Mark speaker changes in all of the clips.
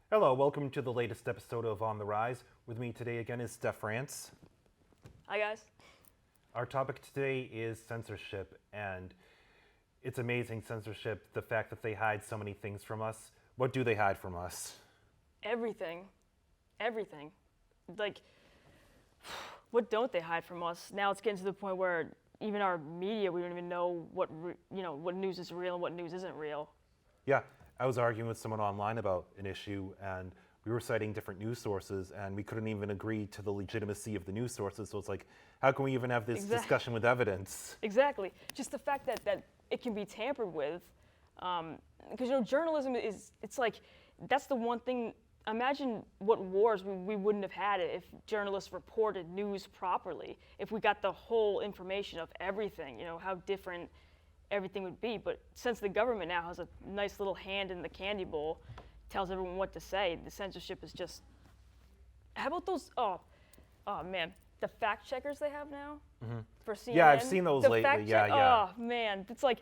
Speaker 1: Hello, welcome to the latest episode of On the Rise. With me today again is Steph Rance.
Speaker 2: Hi guys.
Speaker 1: Our topic today is censorship, and it's amazing censorship, the fact that they hide so many things from us. What do they hide from us?
Speaker 2: Everything. Everything. Like, what don't they hide from us? Now it's getting to the point where even our media, we don't even know what news is real and what news isn't real.
Speaker 1: Yeah, I was arguing with someone online about an issue, and we were citing different news sources, and we couldn't even agree to the legitimacy of the news sources. So it's like, how can we even have this discussion with evidence?
Speaker 2: Exactly. Just the fact that it can be tampered with, because journalism it's like, that's the one thing. Imagine what wars we wouldn't have had if journalists reported news properly. If we got the whole information of everything, how different everything would be. But since the government now has a nice little hand in the candy bowl, tells everyone what to say, the censorship is just. How about those? Oh man, the fact checkers they have now for CNN.
Speaker 1: Yeah, I've seen those lately. Yeah.
Speaker 2: Oh man, it's like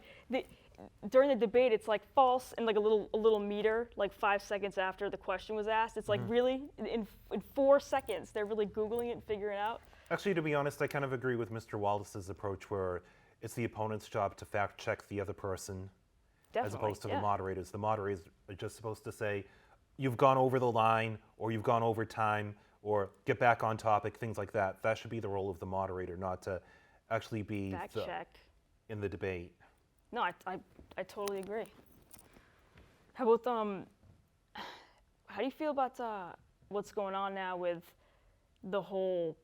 Speaker 2: during the debate, it's like false and like a little meter, like 5 seconds after the question was asked. It's like really in 4 seconds they're really Googling it and figuring it out.
Speaker 1: Actually, to be honest, I kind of agree with Mr. Wallace's approach, where it's the opponent's job to fact check the other person.
Speaker 2: Definitely,
Speaker 1: as opposed to
Speaker 2: yeah.
Speaker 1: the moderators. The moderators are just supposed to say, you've gone over the line, or you've gone over time, or get back on topic, things like that. That should be the role of the moderator, not to actually be
Speaker 2: Fact check.
Speaker 1: in the debate.
Speaker 2: No, I totally agree. How about how do you feel about what's going on now with the whole?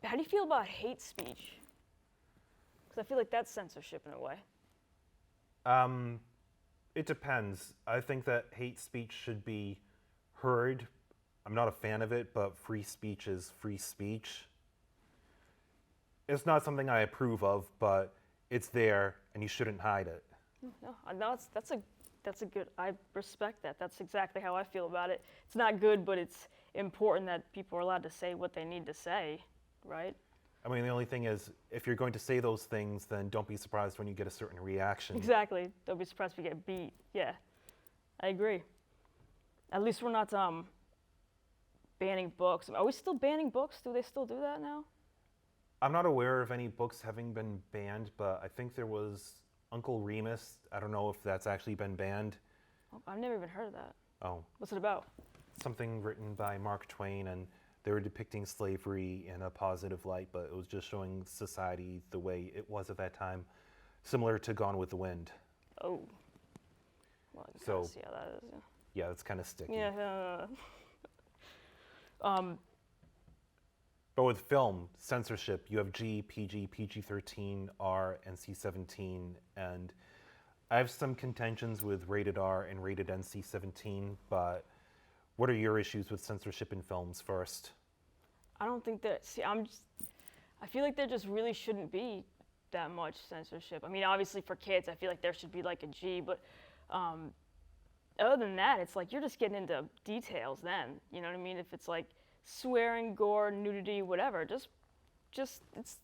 Speaker 2: How do you feel about hate speech? Because I feel like that's censorship in a way.
Speaker 1: It depends. I think that hate speech should be heard. I'm not a fan of it, but free speech is free speech. It's not something I approve of, but it's there, and you shouldn't hide it.
Speaker 2: No, that's a good. I respect that. That's exactly how I feel about it. It's not good, but it's important that people are allowed to say what they need to say, right?
Speaker 1: I mean, the only thing is, if you're going to say those things, then don't be surprised when you get a certain reaction.
Speaker 2: Exactly. Don't be surprised if you get beat. Yeah, I agree. At least we're not banning books. Are we still banning books? Do they still do that now?
Speaker 1: I'm not aware of any books having been banned, but I think there was Uncle Remus. I don't know if that's actually been banned.
Speaker 2: Oh, I've never even heard of that.
Speaker 1: Oh.
Speaker 2: What's it about?
Speaker 1: Something written by Mark Twain, and they were depicting slavery in a positive light, but it was just showing society the way it was at that time, similar to Gone with the Wind.
Speaker 2: Oh. Well, I can see how that is.
Speaker 1: Yeah, it's kind of sticky.
Speaker 2: Yeah.
Speaker 1: But with film, censorship, you have G, PG, PG-13, R, NC-17, and I have some contentions with rated R and rated NC-17, but what are your issues with censorship in films first?
Speaker 2: I don't think that. I feel like there just really shouldn't be that much censorship. I mean, obviously for kids, I feel like there should be like a G, but other than that, it's like you're just getting into details then. You know what I mean? If it's like swearing, gore, nudity, whatever, just it's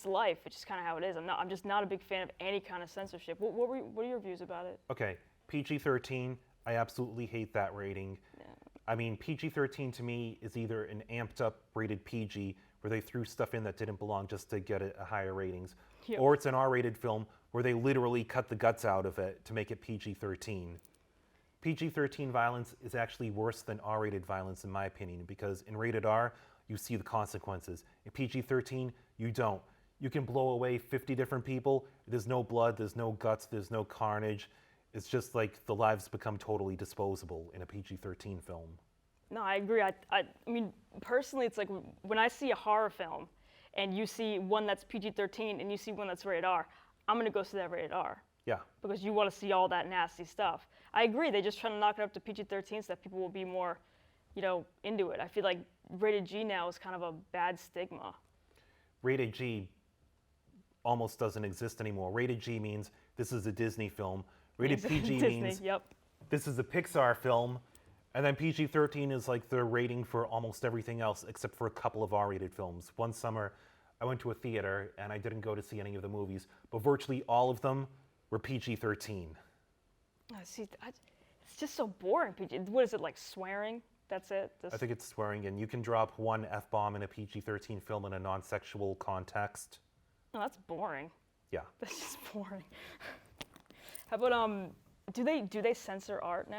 Speaker 2: life. It's just kind of how it is. I'm just not a big fan of any kind of censorship. What are your views about it?
Speaker 1: Okay, PG-13, I absolutely hate that rating.
Speaker 2: Yeah.
Speaker 1: I mean, PG-13 to me is either an amped up rated PG where they threw stuff in that didn't belong just to get it a higher ratings,
Speaker 2: Yep.
Speaker 1: or it's an R-rated film where they literally cut the guts out of it to make it PG-13. PG-13 violence is actually worse than R-rated violence in my opinion, because in rated R, you see the consequences. In PG-13, you don't. You can blow away 50 different people. There's no blood, there's no guts, there's no carnage. It's just like the lives become totally disposable in a PG-13 film.
Speaker 2: No, I agree. I mean, personally, it's like when I see a horror film and you see one that's PG-13 and you see one that's rated R, I'm going to go see that rated R.
Speaker 1: Yeah.
Speaker 2: Because you want to see all that nasty stuff. I agree. They just try to knock it up to PG-13 so that people will be more, into it. I feel like rated G now is kind of a bad stigma.
Speaker 1: Rated G almost doesn't exist anymore. Rated G means this is a Disney film. Rated PG
Speaker 2: Disney,
Speaker 1: means
Speaker 2: yep.
Speaker 1: this is a Pixar film. And then PG-13 is like the rating for almost everything else except for a couple of R-rated films. One summer, I went to a theater and I didn't go to see any of the movies, but virtually all of them were PG-13.
Speaker 2: See, it's just so boring. PG. What is it, like swearing? That's it?
Speaker 1: I think it's swearing, and you can drop one F-bomb in a PG-13 film in a non-sexual context.
Speaker 2: No, that's boring.
Speaker 1: Yeah.
Speaker 2: That's just boring. How about, do they censor art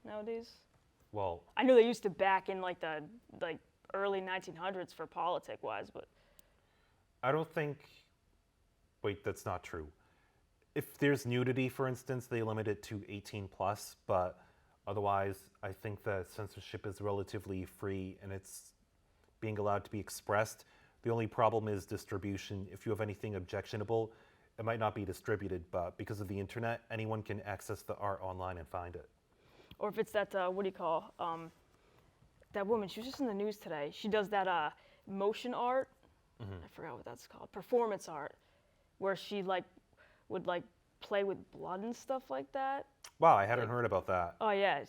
Speaker 2: nowadays?
Speaker 1: Well,
Speaker 2: I know they used to back in like the early 1900s for politic-wise, but
Speaker 1: I don't think. Wait, that's not true. If there's nudity, for instance, they limit it to 18 plus, but otherwise, I think that censorship is relatively free and it's being allowed to be expressed. The only problem is distribution. If you have anything objectionable, it might not be distributed, but because of the internet, anyone can access the art online and find it.
Speaker 2: or if it's that what do you call that woman? She was just in the news today. She does that motion art. I forgot what that's called. Performance art, where she would play with blood and stuff like that.
Speaker 1: Wow, I hadn't heard about that.
Speaker 2: Oh yeah,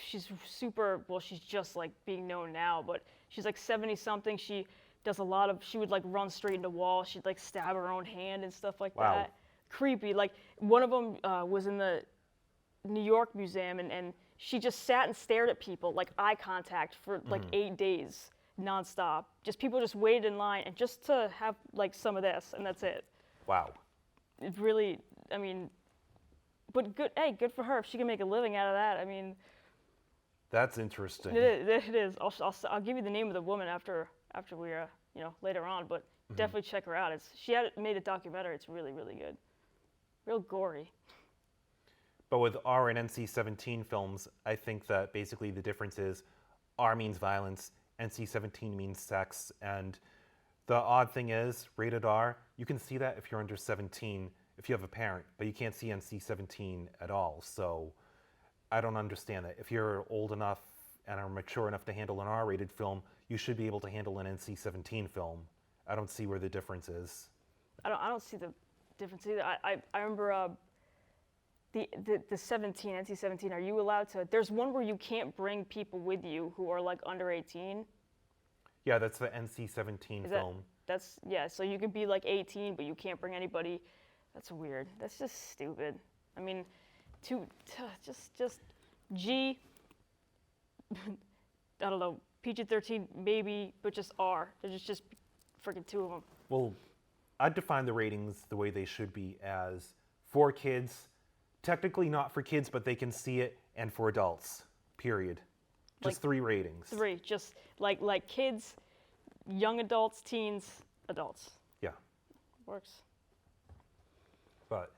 Speaker 2: she's super. Well, she's just like being known now, but she's like 70 something. She does a lot of. She would like run straight into walls. She'd like stab her own hand and stuff like
Speaker 1: Wow.
Speaker 2: that. Creepy. Like one of them was in the New York Museum, and she just sat and stared at people like eye contact for like 8 days nonstop. Just people just waited in line and just to have like some of this, and that's it.
Speaker 1: Wow.
Speaker 2: It really, I mean, but good. Hey, good for her if she can make a living out of that. I mean,
Speaker 1: That's interesting.
Speaker 2: it is. I'll give you the name of the woman after we later on, but definitely check her out. She had made a documentary. It's really really good, real gory.
Speaker 1: But with R and NC-17 films, I think that basically the difference is R means violence, NC-17 means sex, and the odd thing is, rated R, you can see that if you're under 17, if you have a parent, but you can't see NC-17 at all. So I don't understand that. If you're old enough and are mature enough to handle an R-rated film, you should be able to handle an NC-17 film. I don't see where the difference is.
Speaker 2: I don't see the difference either. I remember the NC-17. Are you allowed to? There's one where you can't bring people with you who are like under 18.
Speaker 1: Yeah, that's the NC-17 film.
Speaker 2: So you could be like 18, but you can't bring anybody. That's weird. That's just stupid. I mean, just G. I don't know, PG-13 maybe, but just R. There's just freaking two of them.
Speaker 1: Well, I'd define the ratings the way they should be as for kids, technically not for kids, but they can see it, and for adults, period. Just 3 ratings.
Speaker 2: 3, just like kids, young adults, teens, adults.
Speaker 1: Yeah.
Speaker 2: Works.
Speaker 1: But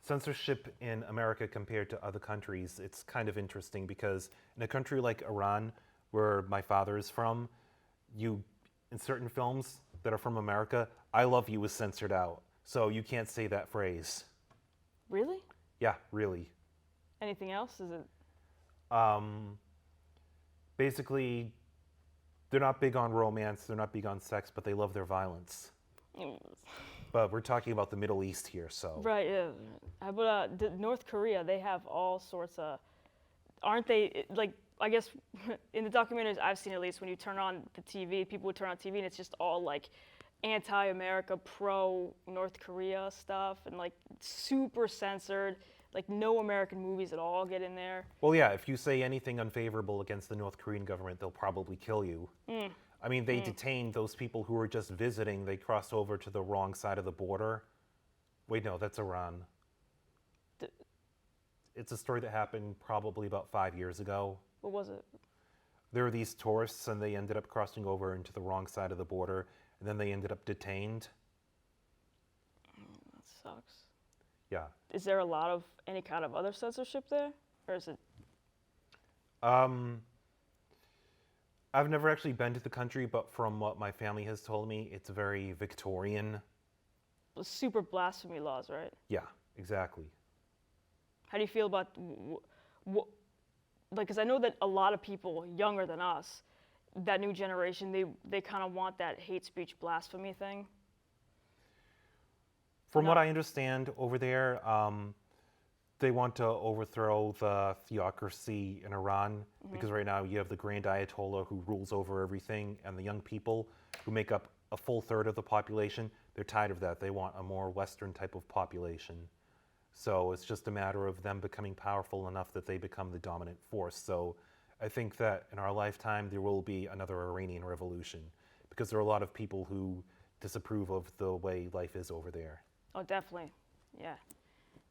Speaker 1: censorship in America compared to other countries, it's kind of interesting because in a country like Iran, where my father is from, in certain films that are from America, I love you is censored out. So you can't say that phrase.
Speaker 2: Really?
Speaker 1: Yeah, really.
Speaker 2: Anything else? Is it?
Speaker 1: Basically, they're not big on romance, they're not big on sex, but they love their violence. But we're talking about the Middle East here, so.
Speaker 2: Right, yeah. But North Korea, they have all sorts of, aren't they, like, I guess in the documentaries I've seen at least, when you turn on the TV, people would turn on TV and it's just all like anti-America, pro-North Korea stuff, and like super censored. Like no American movies at all get in there.
Speaker 1: Well, yeah, if you say anything unfavorable against the North Korean government, they'll probably kill you. I mean, they detained those people who were just visiting. They crossed over to the wrong side of the border. Wait, no, that's Iran. It's a story that happened probably about 5 years ago.
Speaker 2: What was it?
Speaker 1: There were these tourists, and they ended up crossing over into the wrong side of the border, and then they ended up detained.
Speaker 2: That sucks.
Speaker 1: Yeah.
Speaker 2: Is there a lot of any kind of other censorship there, or is it?
Speaker 1: I've never actually been to the country, but from what my family has told me, it's very Victorian.
Speaker 2: Super blasphemy laws, right?
Speaker 1: Yeah, exactly.
Speaker 2: How do you feel about like? Because I know that a lot of people younger than us, that new generation, they kind of want that hate speech blasphemy thing.
Speaker 1: From what I understand over there, They want to overthrow the theocracy in Iran because right now you have the Grand Ayatollah who rules over everything, and the young people who make up a full third of the population, they're tired of that. They want a more Western type of population. So it's just a matter of them becoming powerful enough that they become the dominant force. So I think that in our lifetime there will be another Iranian revolution because there are a lot of people who disapprove of the way life is over there.
Speaker 2: Oh, definitely. Yeah.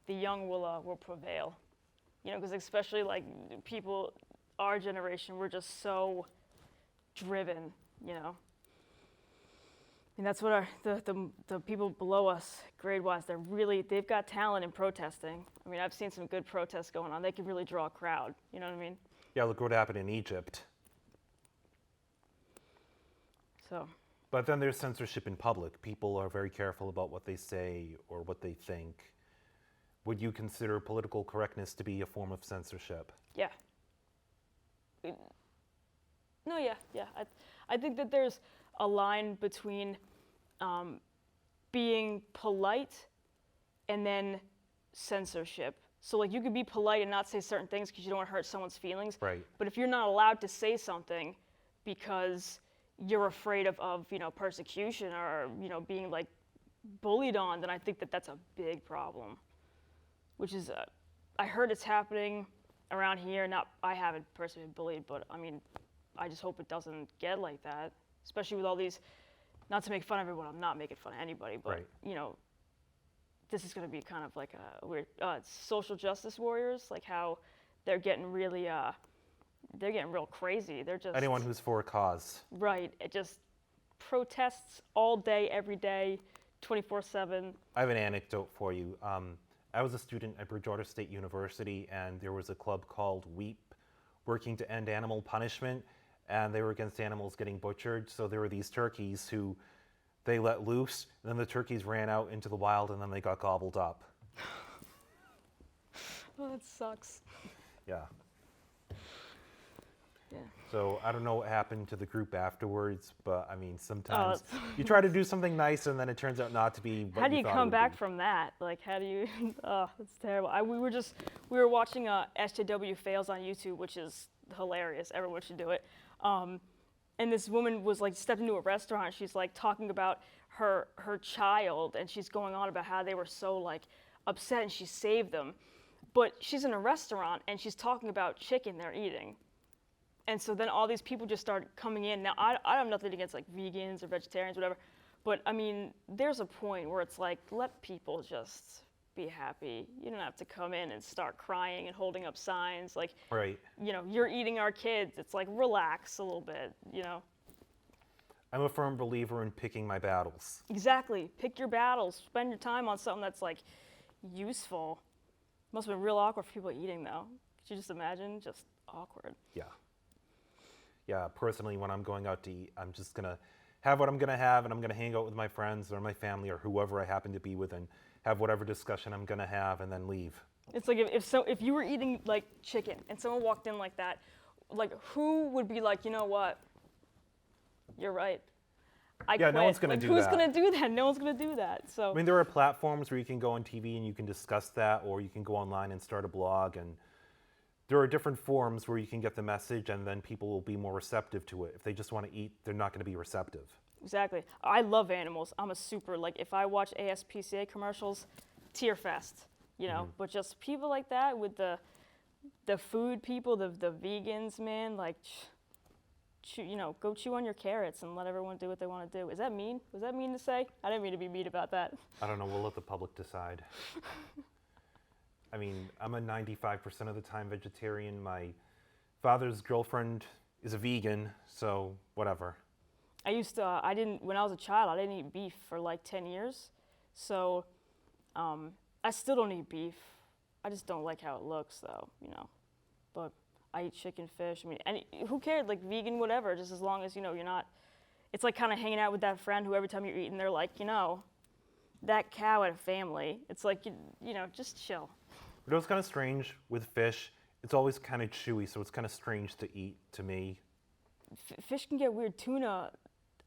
Speaker 2: The young will prevail. You know, because especially like people, our generation, we're just so driven, you know. And that's what the people below us, grade-wise, they've got talent in protesting. I mean, I've seen some good protests going on. They can really draw a crowd, you know what I mean?
Speaker 1: Yeah, look what happened in Egypt.
Speaker 2: So.
Speaker 1: But then there's censorship in public. People are very careful about what they say or what they think. Would you consider political correctness to be a form of censorship?
Speaker 2: Yeah. No, yeah. I think that there's a line between being polite and then censorship. So like you could be polite and not say certain things because you don't want to hurt someone's feelings.
Speaker 1: Right.
Speaker 2: But if you're not allowed to say something because you're afraid of you know, persecution or, you know, being like bullied on, then I think that that's a big problem. Which is, I heard it's happening around here. I haven't personally been bullied, but I mean, I just hope it doesn't get like that. Especially with all these, not to make fun of everyone, I'm not making fun of anybody, but
Speaker 1: right.
Speaker 2: You know, this is going to be kind of like a weird, social justice warriors, like how they're getting really, they're getting real crazy. They're just
Speaker 1: anyone who's for a cause.
Speaker 2: Right. It just protests all day, every day, 24/7.
Speaker 1: I have an anecdote for you. I was a student at Bridgewater State University, and there was a club called WEEP, working to end animal punishment, and they were against animals getting butchered. So there were these turkeys who they let loose, and then the turkeys ran out into the wild, and then they got gobbled up.
Speaker 2: Oh, that sucks.
Speaker 1: Yeah.
Speaker 2: Yeah.
Speaker 1: So I don't know what happened to the group afterwards, but I mean, sometimes you try to do something nice and then it turns out not to be what
Speaker 2: How do you
Speaker 1: thought it
Speaker 2: come
Speaker 1: would
Speaker 2: back
Speaker 1: be.
Speaker 2: from that? Like, how do you? Oh, that's terrible. We were watching SJW Fails on YouTube, which is hilarious. Everyone should do it. And this woman was like stepped into a restaurant. She's like talking about her child, and she's going on about how they were so like upset, and she saved them. But she's in a restaurant and she's talking about chicken they're eating. And so then all these people just started coming in. Now, I have nothing against like vegans or vegetarians, whatever. But I mean, there's a point where it's like, let people just be happy. You don't have to come in and start crying and holding up signs. Like,
Speaker 1: Right.
Speaker 2: you know, you're eating our kids. It's like, relax a little bit, you know?
Speaker 1: I'm a firm believer in picking my battles.
Speaker 2: Exactly. Pick your battles. Spend your time on something that's like useful. Must have been real awkward for people eating though. Could you just imagine? Just awkward.
Speaker 1: Yeah. Yeah, personally, when I'm going out to eat, I'm just going to have what I'm going to have, and I'm going to hang out with my friends or my family or whoever I happen to be with and have whatever discussion I'm going to have and then leave.
Speaker 2: It's like if you were eating like chicken and someone walked in like that, like who would be like, you know what? You're right. I
Speaker 1: Yeah,
Speaker 2: quit.
Speaker 1: no one's going
Speaker 2: like,
Speaker 1: to do
Speaker 2: who's
Speaker 1: that.
Speaker 2: going to do that? No one's going to do that. So
Speaker 1: I mean, there are platforms where you can go on TV and you can discuss that, or you can go online and start a blog, and there are different forums where you can get the message, and then people will be more receptive to it. If they just want to eat, they're not going to be receptive.
Speaker 2: Exactly. I love animals. I'm a super, like, if I watch ASPCA commercials, tear fest, you know? But just people like that with the food people, the vegans, man, like, you know, go chew on your carrots and let everyone do what they want to do. Is that mean? Was that mean to say? I didn't mean to be mean about that.
Speaker 1: I don't know. We'll let the public decide. I mean, I'm a 95% of the time vegetarian. My father's girlfriend is a vegan, so whatever.
Speaker 2: When I was a child, I didn't eat beef for like 10 years. So I still don't eat beef. I just don't like how it looks though, you know. But I eat chicken, fish. I mean, who cares? Like vegan, whatever, just as long as, you know, you're not, it's like kind of hanging out with that friend who every time you're eating, they're like, you know, that cow had a family. It's like, you know, just chill.
Speaker 1: You know what's kind of strange with fish? It's always kind of chewy, so it's kind of strange to eat to me.
Speaker 2: Fish can get weird. Tuna,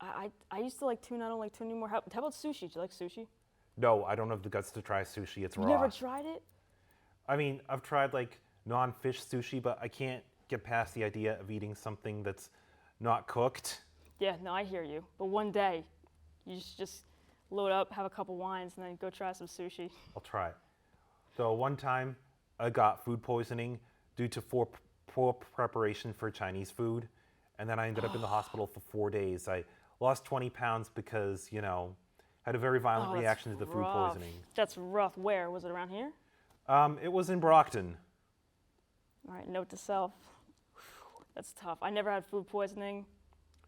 Speaker 2: I used to like tuna. I don't like tuna anymore. How about sushi? Do you like sushi?
Speaker 1: No, I don't have the guts to try sushi. It's raw.
Speaker 2: You never tried it?
Speaker 1: I mean, I've tried like non-fish sushi, but I can't get past the idea of eating something that's not cooked.
Speaker 2: Yeah, no, I hear you. But one day, you should just load up, have a couple wines, and then go try some sushi.
Speaker 1: I'll try it. So one time, I got food poisoning due to poor preparation for Chinese food, and then I ended up in the hospital for 4 days. I lost 20 pounds because, had a very violent
Speaker 2: Oh, that's
Speaker 1: reaction to the food
Speaker 2: rough.
Speaker 1: poisoning.
Speaker 2: That's rough. Where? Was it around here?
Speaker 1: It was in Brockton.
Speaker 2: All right, note to self. That's tough. I never had food poisoning.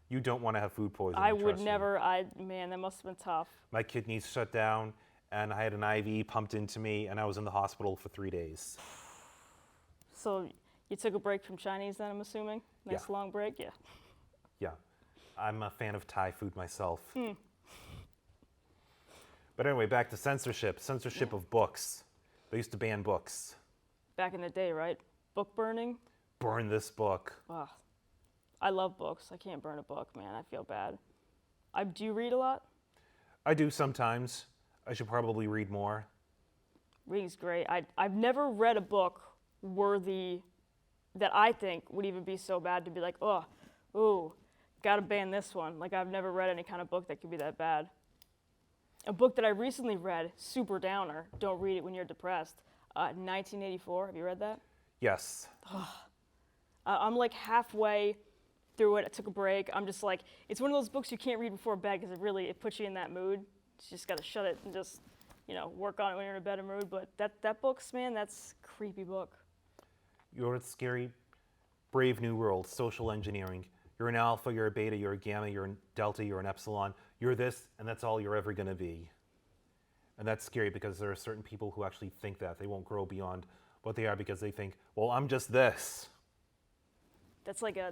Speaker 1: You don't want to have food poisoning.
Speaker 2: I would
Speaker 1: trust me.
Speaker 2: never. Man, that must have been tough.
Speaker 1: My kidneys shut down, and I had an IV pumped into me, and I was in the hospital for 3 days.
Speaker 2: So you took a break from Chinese then, I'm assuming? Nice
Speaker 1: Yeah.
Speaker 2: long break? Yeah.
Speaker 1: Yeah, I'm a fan of Thai food myself. But anyway, back to censorship. Censorship of books. They used to ban books.
Speaker 2: Back in the day, right? Book burning?
Speaker 1: Burn this book.
Speaker 2: Ugh. I love books. I can't burn a book, man. I feel bad. Do you read a lot?
Speaker 1: I do sometimes. I should probably read more.
Speaker 2: Reading's great. I've never read a book worthy that I think would even be so bad to be like, ooh, gotta ban this one. Like, I've never read any kind of book that could be that bad. A book that I recently read, super downer, don't read it when you're depressed, 1984, have you read that?
Speaker 1: Yes.
Speaker 2: I'm like halfway through it, I took a break, I'm just like, it's one of those books you can't read before bed because it puts you in that mood. You just gotta shut it and just, work on it when you're in a better mood, but that book's, man, that's a creepy book.
Speaker 1: You know what's scary? Brave New World, social engineering. You're an alpha, you're a beta, you're a gamma, you're a delta, you're an epsilon. You're this, and that's all you're ever going to be. And that's scary because there are certain people who actually think that. They won't grow beyond what they are because they think, well, I'm just this.
Speaker 2: That's like a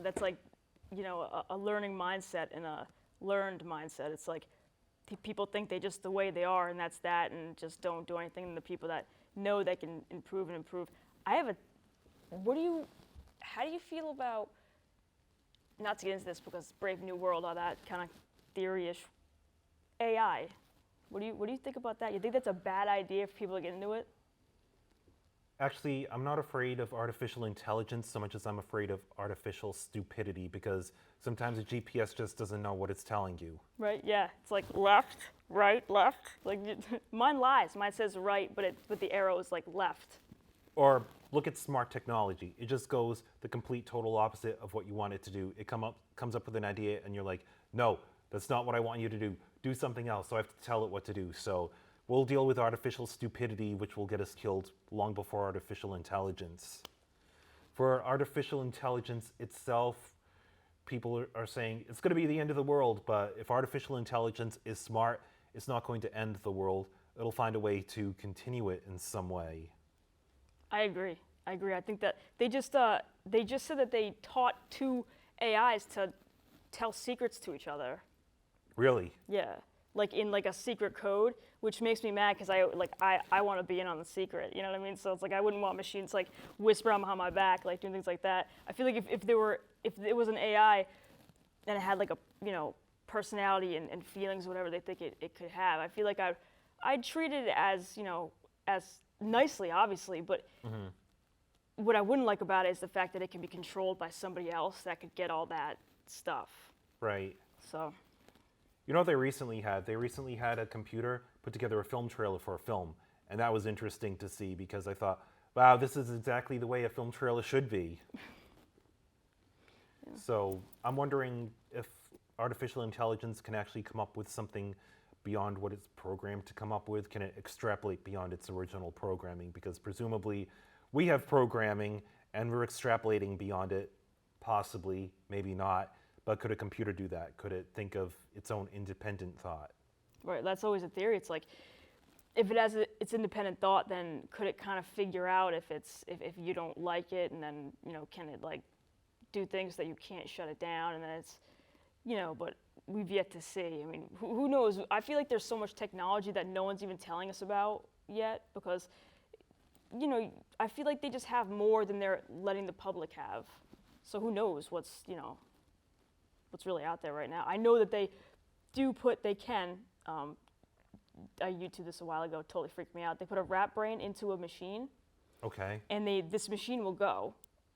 Speaker 2: learning mindset and a learned mindset. It's like people think they just the way they are and that's that and just don't do anything. And the people that know they can improve and improve. How do you feel about, not to get into this because Brave New World, all that kind of theory-ish, AI. What do you think about that? You think that's a bad idea for people to get into it?
Speaker 1: Actually, I'm not afraid of artificial intelligence so much as I'm afraid of artificial stupidity because sometimes a GPS just doesn't know what it's telling you.
Speaker 2: Right, yeah. It's like left, right, left. Like mine lies. Mine says right, but the arrow is like left.
Speaker 1: Or look at smart technology. It just goes the complete total opposite of what you want it to do. It comes up with an idea and you're like, no, that's not what I want you to do. Do something else. So I have to tell it what to do. So we'll deal with artificial stupidity, which will get us killed long before artificial intelligence. For artificial intelligence itself, people are saying it's going to be the end of the world, but if artificial intelligence is smart, it's not going to end the world. It'll find a way to continue it in some way.
Speaker 2: I agree. I think that they just said that they taught two AIs to tell secrets to each other.
Speaker 1: Really?
Speaker 2: Yeah, like in like a secret code, which makes me mad because I want to be in on the secret. You know what I mean? So it's like I wouldn't want machines like whispering behind my back, like doing things like that. I feel like if it was an AI and it had like a personality and feelings, whatever they think it could have, I feel like I'd treat it as as nicely, obviously, but what I wouldn't like about it is the fact that it can be controlled by somebody else that could get all that stuff.
Speaker 1: Right.
Speaker 2: So.
Speaker 1: You know what they recently had? They recently had a computer put together a film trailer for a film. And that was interesting to see because I thought, wow, this is exactly the way a film trailer should be. Yeah. So I'm wondering if artificial intelligence can actually come up with something beyond what it's programmed to come up with. Can it extrapolate beyond its original programming? Because presumably we have programming and we're extrapolating beyond it, possibly, maybe not. But could a computer do that? Could it think of its own independent thought?
Speaker 2: Right, that's always a theory. It's like, if it has its independent thought, then could it kind of figure out if you don't like it, and then can it like do things that you can't shut it down, and then it's but we've yet to see. I mean, who knows? I feel like there's so much technology that no one's even telling us about yet because I feel like they just have more than they're letting the public have. So who knows what's really out there right now. I know that they can, I YouTubed this a while ago, totally freaked me out. They put a rat brain into a machine
Speaker 1: Okay.
Speaker 2: and this machine will go,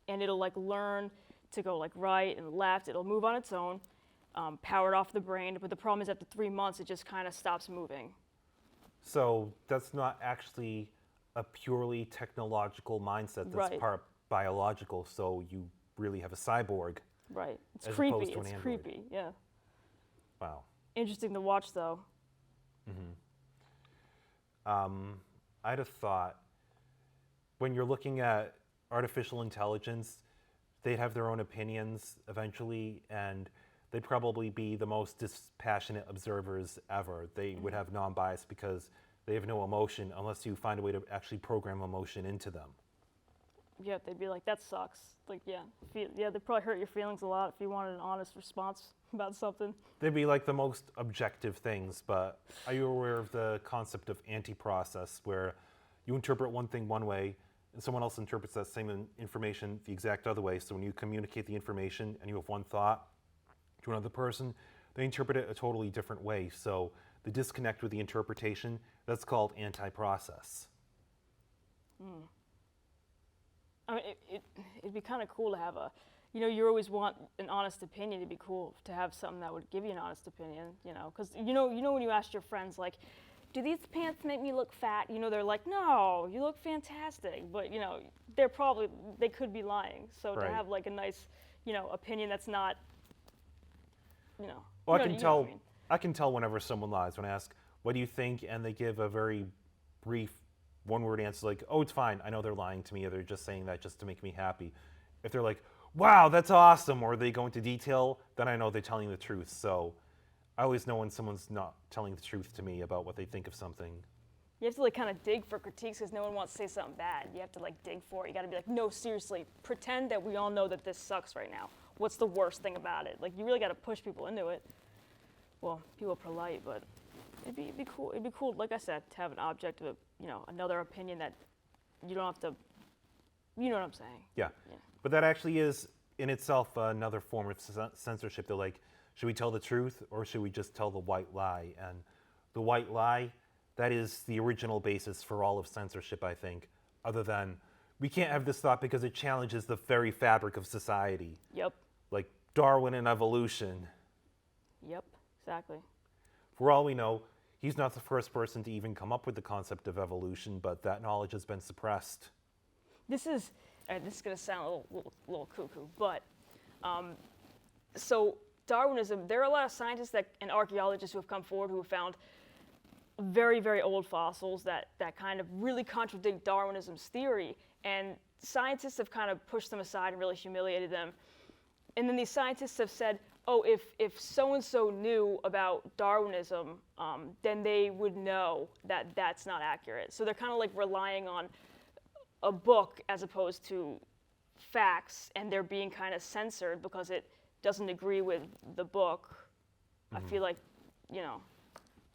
Speaker 2: and it'll like learn to go like right and left. It'll move on its own, powered off the brain. But the problem is after 3 months, it just kind of stops moving.
Speaker 1: So that's not actually a purely technological mindset. That's
Speaker 2: Right.
Speaker 1: part biological. So you really have a cyborg.
Speaker 2: Right. It's
Speaker 1: As
Speaker 2: creepy.
Speaker 1: opposed to an
Speaker 2: It's
Speaker 1: android.
Speaker 2: creepy. Yeah.
Speaker 1: Wow.
Speaker 2: Interesting to watch though.
Speaker 1: I'd have thought when you're looking at artificial intelligence, they'd have their own opinions eventually, and they'd probably be the most dispassionate observers ever. They would have non-bias because they have no emotion unless you find a way to actually program emotion into them.
Speaker 2: Yeah, they'd be like, that sucks. Like, yeah, they'd probably hurt your feelings a lot if you wanted an honest response about something.
Speaker 1: They'd be like the most objective things, but are you aware of the concept of anti-process, where you interpret one thing one way and someone else interprets that same information the exact other way? So when you communicate the information and you have one thought to another person, they interpret it a totally different way. So the disconnect with the interpretation, that's called anti-process.
Speaker 2: I mean, it'd be kind of cool to have you always want an honest opinion. It'd be cool to have something that would give you an honest opinion, because you know when you ask your friends like, do these pants make me look fat? They're like, no, you look fantastic. But they could be lying. So
Speaker 1: Right.
Speaker 2: to have like a nice, opinion that's not,
Speaker 1: Well,
Speaker 2: you
Speaker 1: I
Speaker 2: know
Speaker 1: can
Speaker 2: what
Speaker 1: tell.
Speaker 2: I mean.
Speaker 1: I can tell whenever someone lies. When I ask, "What do you think?" and they give a very brief, one-word answer, like, "Oh, it's fine. I know they're lying to me, or they're just saying that just to make me happy." If they're like, "Wow, that's awesome," or they go into detail, then I know they're telling the truth. So I always know when someone's not telling the truth to me about what they think of something.
Speaker 2: You have to like kind of dig for critiques because no one wants to say something bad. You have to like dig for it. You got to be like, no, seriously, pretend that we all know that this sucks right now. What's the worst thing about it? Like you really got to push people into it. Well, people are polite, but it'd be cool. It'd be cool, like I said, to have an objective, another opinion that you don't have to. You know what I'm saying?
Speaker 1: Yeah.
Speaker 2: Yeah.
Speaker 1: But that actually is in itself another form of censorship. They're like, should we tell the truth or should we just tell the white lie? And the white lie, that is the original basis for all of censorship, I think, other than we can't have this thought because it challenges the very fabric of society.
Speaker 2: Yep.
Speaker 1: Like Darwin and evolution.
Speaker 2: Yep. Exactly.
Speaker 1: For all we know, he's not the first person to even come up with the concept of evolution, but that knowledge has been suppressed.
Speaker 2: This is going to sound a little cuckoo, but so Darwinism, there are a lot of scientists and archaeologists who have come forward who have found very, very old fossils that kind of really contradict Darwinism's theory, and scientists have kind of pushed them aside and really humiliated them. And then these scientists have said, oh, if so-and-so knew about Darwinism, then they would know that that's not accurate. So they're kind of like relying on a book as opposed to facts, and they're being kind of censored because it doesn't agree with the book. I feel like,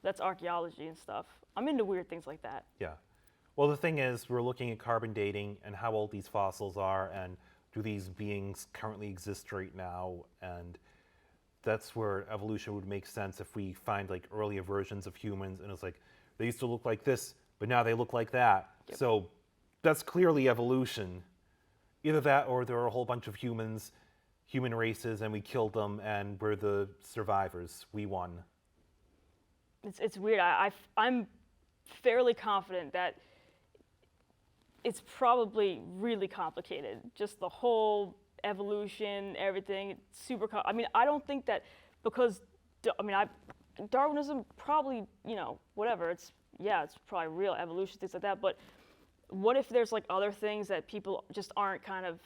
Speaker 2: that's archaeology and stuff. I'm into weird things like that.
Speaker 1: Yeah. Well, the thing is, we're looking at carbon dating and how old these fossils are, and do these beings currently exist right now? And that's where evolution would make sense if we find like earlier versions of humans, and it's like they used to look like this, but now they look like that.
Speaker 2: Yep.
Speaker 1: So that's clearly evolution. Either that, or there are a whole bunch of human races, and we killed them, and we're the survivors. We won.
Speaker 2: It's weird. I'm fairly confident that it's probably really complicated. Just the whole evolution, everything, it's super. I don't think that because Darwinism probably whatever. It's probably real evolution, things like that. But what if there's like other things that people just aren't kind of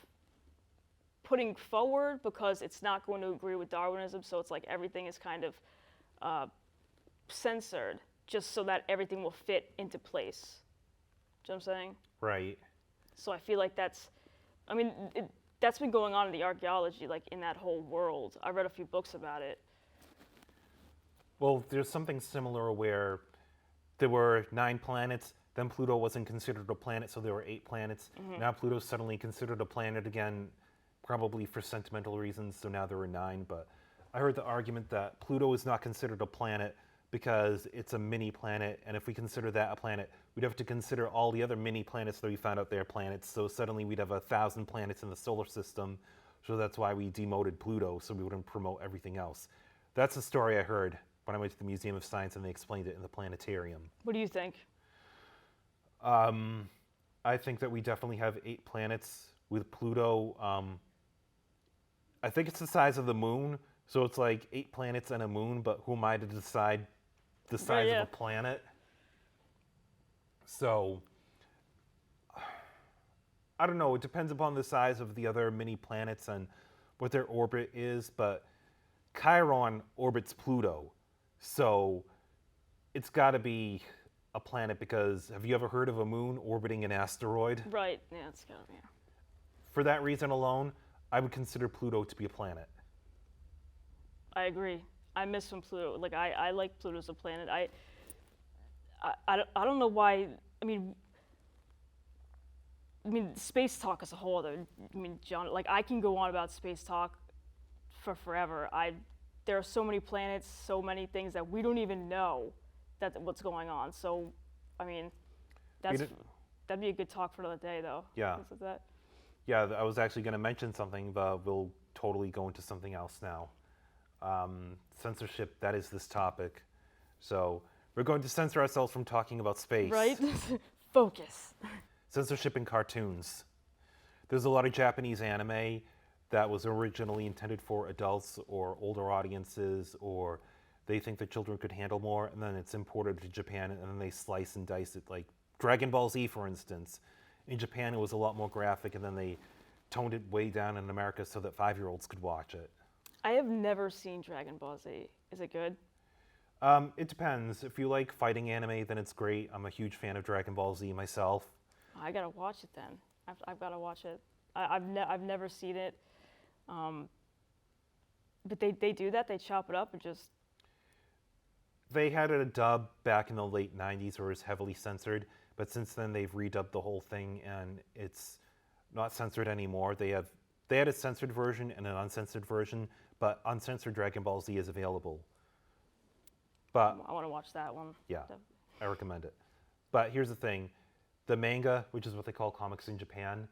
Speaker 2: putting forward because it's not going to agree with Darwinism? So it's like everything is kind of censored just so that everything will fit into place. Do you know what I'm saying?
Speaker 1: Right.
Speaker 2: So I feel like that's been going on in the archaeology, like in that whole world. I read a few books about it.
Speaker 1: Well, there's something similar where there were 9 planets, then Pluto wasn't considered a planet, so there were 8 planets. Now Pluto's suddenly considered a planet again, probably for sentimental reasons, so now there are 9. But I heard the argument that Pluto is not considered a planet because it's a mini planet, and if we consider that a planet, we'd have to consider all the other mini planets that we found out there planets. So suddenly we'd have 1,000 planets in the solar system. So that's why we demoted Pluto, so we wouldn't promote everything else. That's a story I heard when I went to the Museum of Science and they explained it in the planetarium.
Speaker 2: What do you think?
Speaker 1: I think that we definitely have 8 planets with Pluto. I think it's the size of the moon, so it's like 8 planets and a moon, but who am I to decide the size
Speaker 2: yeah.
Speaker 1: of a planet? So, I don't know, it depends upon the size of the other mini planets and what their orbit is, but Chiron orbits Pluto, so it's got to be a planet because have you ever heard of a moon orbiting an asteroid?
Speaker 2: Right. Yeah, it's got yeah.
Speaker 1: For that reason alone, I would consider Pluto to be a planet.
Speaker 2: I agree. I miss when Pluto. Like I like Pluto as a planet. I don't know why. I mean, space talk is a whole other. John. Like I can go on about space talk for forever. There are so many planets, so many things that we don't even know that what's going on. So, I mean, that'd be a good talk for another day, though.
Speaker 1: Yeah.
Speaker 2: Is that?
Speaker 1: Yeah, I was actually going to mention something, but we'll totally go into something else now. Censorship, that is this topic. So we're going to censor ourselves from talking about space.
Speaker 2: Right? Focus.
Speaker 1: Censorship in cartoons. There's a lot of Japanese anime that was originally intended for adults or older audiences, or they think that children could handle more, and then it's imported to Japan, and then they slice and dice it. Like Dragon Ball Z, for instance. In Japan, it was a lot more graphic, and then they toned it way down in America so that 5-year-olds could watch it.
Speaker 2: I have never seen Dragon Ball Z. Is it good?
Speaker 1: It depends. If you like fighting anime, then it's great. I'm a huge fan of Dragon Ball Z myself.
Speaker 2: I gotta watch it then. I've gotta watch it. I've never seen it. But they do that. They chop it up and just.
Speaker 1: They had a dub back in the late 90s where it was heavily censored, but since then they've redubbed the whole thing and it's not censored anymore. They had a censored version and an uncensored version, but uncensored Dragon Ball Z is available. But
Speaker 2: I want to watch that one.
Speaker 1: yeah, I recommend it. But here's the thing. The manga, which is what they call comics in Japan,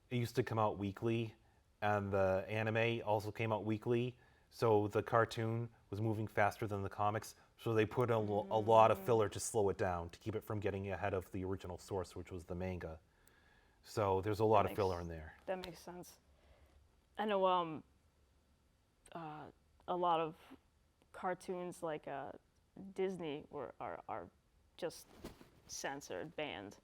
Speaker 1: it used to come out weekly, and the anime also came out weekly, so the cartoon was moving faster than the comics, so they put a lot of filler to slow it down, to keep it from getting ahead of the original source, which was the manga. So there's a lot of filler in there.
Speaker 2: That makes sense. I know a lot of cartoons like Disney are just censored, banned.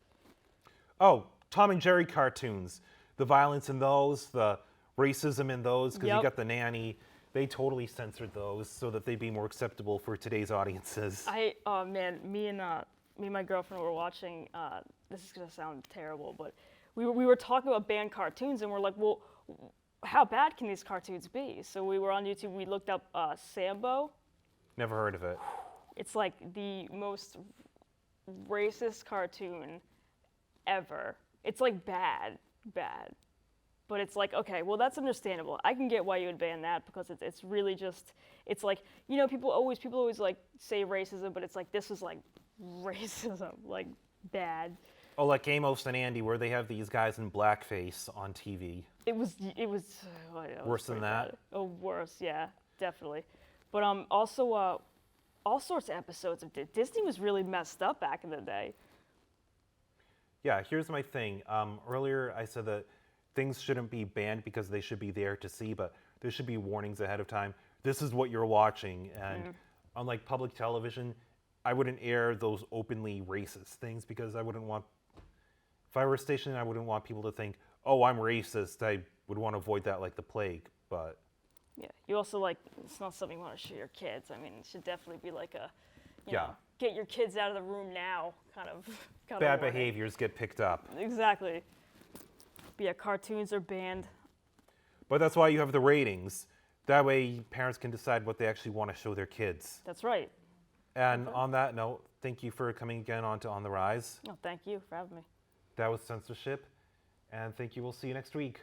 Speaker 1: Oh, Tom and Jerry cartoons. The violence in those, the racism in those, because you got the nanny. They totally censored those so that they'd be more acceptable for today's audiences.
Speaker 2: Man, me and my girlfriend were watching. This is gonna sound terrible, but we were talking about banned cartoons, and we're like, well, how bad can these cartoons be? So we were on YouTube. We looked up Sambo.
Speaker 1: Never heard of it.
Speaker 2: It's like the most racist cartoon ever. It's like bad. But it's like, okay, well, that's understandable. I can get why you would ban that because it's really just, it's like, people always like say racism, but it's like, this is like racism, like bad.
Speaker 1: Oh, like Amos and Andy, where they have these guys in blackface on TV.
Speaker 2: It was
Speaker 1: Worse than that?
Speaker 2: Bad. Oh, worse, yeah, definitely. But also, all sorts of episodes of Disney was really messed up back in the day.
Speaker 1: Yeah, here's my thing. Earlier I said that things shouldn't be banned because they should be there to see, but there should be warnings ahead of time. This is what you're watching, and unlike public television, I wouldn't air those openly racist things because I wouldn't want, if I were a station, I wouldn't want people to think, oh, I'm racist. I would want to avoid that like the plague, but.
Speaker 2: Yeah, you also it's not something you want to show your kids. I mean, it should definitely be like a, you know, get your kids out of the room now kind of
Speaker 1: Bad
Speaker 2: warning.
Speaker 1: behaviors get picked up.
Speaker 2: Exactly. But yeah, cartoons are banned.
Speaker 1: But that's why you have the ratings. That way parents can decide what they actually want to show their kids.
Speaker 2: That's right.
Speaker 1: And on that note, thank you for coming again on to On the Rise.
Speaker 2: Oh, thank you for having me.
Speaker 1: That was Censorship, and thank you. We'll see you next week.